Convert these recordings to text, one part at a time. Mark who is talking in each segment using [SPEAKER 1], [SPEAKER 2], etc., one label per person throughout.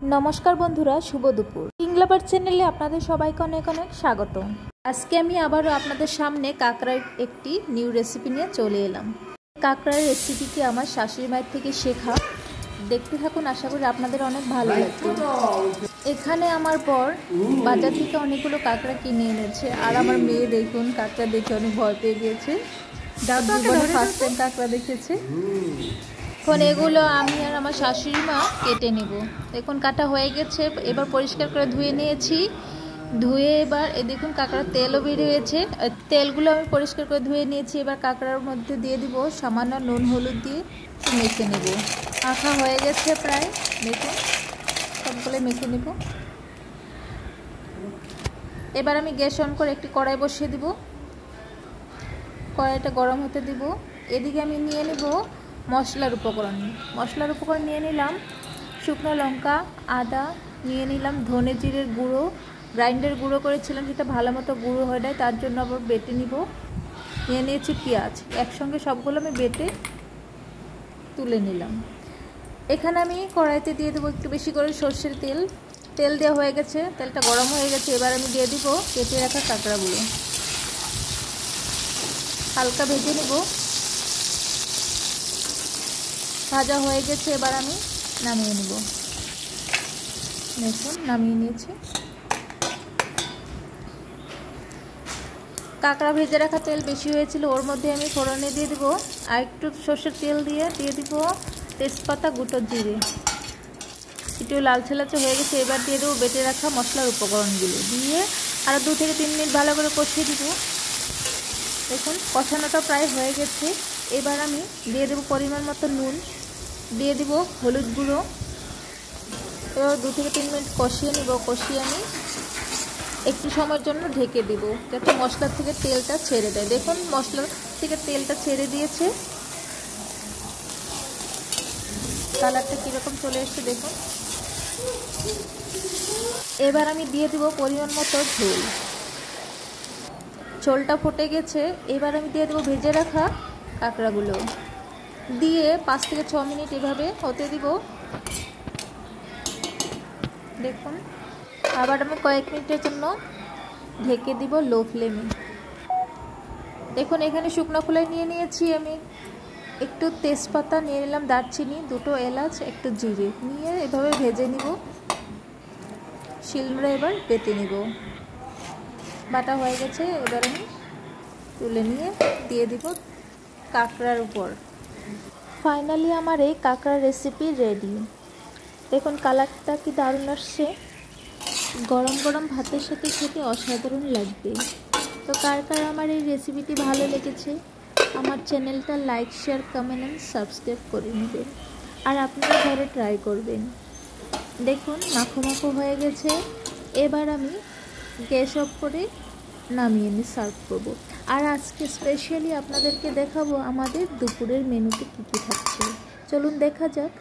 [SPEAKER 1] नमस्कार बंधुरा शुभ दुपुर इंग्लाबार चैनेले आपनादेर सबाइके अनेक अनेक स्वागत। आज के आमी आबारो आपनादेर सामने काकड़ार एकटी निउ रेसिपि निये चले एलाम। काकड़ार रेसिपिटी आमार शाশুড়ি मायेर थेके शेखा। देखते थाकुन, आशा करी आपनादेर अनेक भालो लागबे। एखाने आमार बर बाजार थेके अनेकगुलो काकड़ा किने এনেছে আর আমার মেয়ে দেখুন কাকড়া দেখে অনেক ভয় পেয়ে গিয়েছে। জীবনে ফার্স্ট টাইম কাকড়া দেখেছে। এখন এগুলো আমি আর আমার শাশুড়ি মা কেটে নেব। দেখুন কাটা হয়ে গেছে, এবার পরিষ্কার করে ধুয়ে নিয়েছি। ধুয়ে এবার এই দেখুন কাকড়ার তেলও বের হয়েছে। তেলগুলো আমি পরিষ্কার করে ধুয়ে নিয়েছি। এবার কাকড়ার মধ্যে দিয়ে দিব সামান্য নুন হলুদ দিয়ে মেখে নেব। মাখা হয়ে গেছে প্রায়, দেখুন সবগুলো মেখে নেব। এবার আমি গ্যাস অন করে একটি কড়াই বসিয়ে দিব। কড়াইটা গরম হতে দিব। এদিকে আমি নিয়ে নেব মশলার উপকরণ নিয়ে নিলাম শুকনো লঙ্কা, আদা নিয়ে নিলাম, ধনে জিরের গুঁড়ো, গ্রাইন্ডার গুঁড়ো করেছিলাম, সেটা ভালো মতো গুঁড়ো হয়ে যায়, তার জন্য আবার বেটে নিব। নিয়ে নিয়েছি পেঁয়াজ, একসঙ্গে সবগুলো আমি বেটে তুলে নিলাম। এখানে আমি কড়াইতে দিয়ে দেবো একটু বেশি করে সর্ষের তেল। তেল দেওয়া হয়ে গেছে, তেলটা গরম হয়ে গেছে। এবার আমি দিয়ে দিব কেটে রাখা কাঁকড়াগুলো, হালকা ভেজে নেব। ভাজা হয়ে গেছে, এবার আমি নামিয়ে নেব। দেখুন নামিয়ে নিয়েছি। কাঁকড়া ভেজে রাখা তেল বেশি হয়েছিল, ওর মধ্যে আমি ফোড়নে দিয়ে দিব আর একটু সর্ষের তেল দিয়ে দিব তেজপাতা, গুঁটো জিরে। একটু লালচে লালচে হয়ে গেছে, এবার দিয়ে দেবো বেটে রাখা মশলার উপকরণগুলো দিয়ে আরও 2 থেকে 3 মিনিট ভালো করে কষিয়ে দিব। দেখুন কষানোটা প্রায় হয়ে গেছে। এবার আমি দিয়ে দেবো পরিমাণ মতো নুন, দিয়ে দিব হলুদ গুঁড়ো। এবার 2 থেকে 3 মিনিট কষিয়ে নিব। কষিয়ে আমি একটু সময়ের জন্য ঢেকে দিব যাতে মশলা থেকে তেলটা ছেড়ে দেয়। দেখুন মশলা থেকে তেলটা ছেড়ে দিয়েছে, কালারটা কীরকম চলে এসছে দেখুন। এবার আমি দিয়ে দিব পরিমাণ মতো ঝোল। ঝোলটা ফুটে গেছে, এবার আমি দিয়ে দেবো ভেজে রাখা কাঁকড়াগুলো দিয়ে 5 থেকে 6 মিনিট এভাবে হতে দিব। দেখুন আবার আমি কয়েক মিনিটের জন্য ঢেকে দিব লো ফ্লেমে। দেখুন এখানে শুকনো খোলাই নিয়ে নিয়েছি আমি, একটু তেজপাতা নিয়ে নিলাম, দারচিনি, 2টো এলাচ, একটু জিরে নিয়ে এভাবে ভেজে নিব। শিলনোড়া এবার বেটে নিব। বাটা হয়ে গেছে, এবার আমি তুলে নিয়ে দিয়ে দিব কাঁকড়ার উপর। ফাইনালি আমার এই কাঁকড়ার রেসিপি রেডি। দেখুন কালারটা কি দারুণ আসছে, গরম গরম ভাতের সাথে খেতে অসাধারণ লাগবে। তো কার কার আমার এই রেসিপিটি ভালো লেগেছে আমার চ্যানেলটা like, share, comment and subscribe করে নেবেন আর আপনারা ঘরে ট্রাই করবেন। দেখুন মাখো মাখো হয়ে গেছে। এবার আমি গ্যাস অফ করে নামিয়ে নিয়ে সার্ভ করবো। আর আজকে স্পেশালি আপনাদেরকে দেখাবো আমাদের দুপুরের মেনুতে কী কী থাকছে। চলুন দেখা যাক।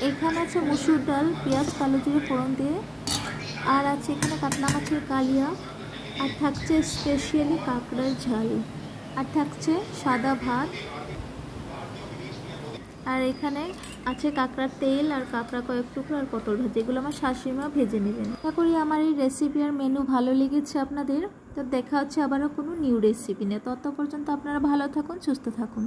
[SPEAKER 1] এখানে আছে মসুর ডাল, পেঁয়াজ, কালো জিরে ফোড়ন দিয়ে, আর আছে এখানে কাতলা মাছের কালিয়া, আর থাকছে স্পেশালি কাঁকড়ার ঝাল, আর থাকছে সাদা ভাত, আর এখানে আছে কাঁকড়ার তেল আর কাঁকড়া কয়েক টুকরো আর পটল ভাজি। এগুলো আমার শাশুড়ি মা ভেজে নেবেন। আশা করি আমার এই রেসিপি আর মেনু ভালো লেগেছে আপনাদের। তো দেখা হচ্ছে আবারও কোনো নিউ রেসিপি নিয়ে। তত পর্যন্ত আপনারা ভালো থাকুন, সুস্থ থাকুন।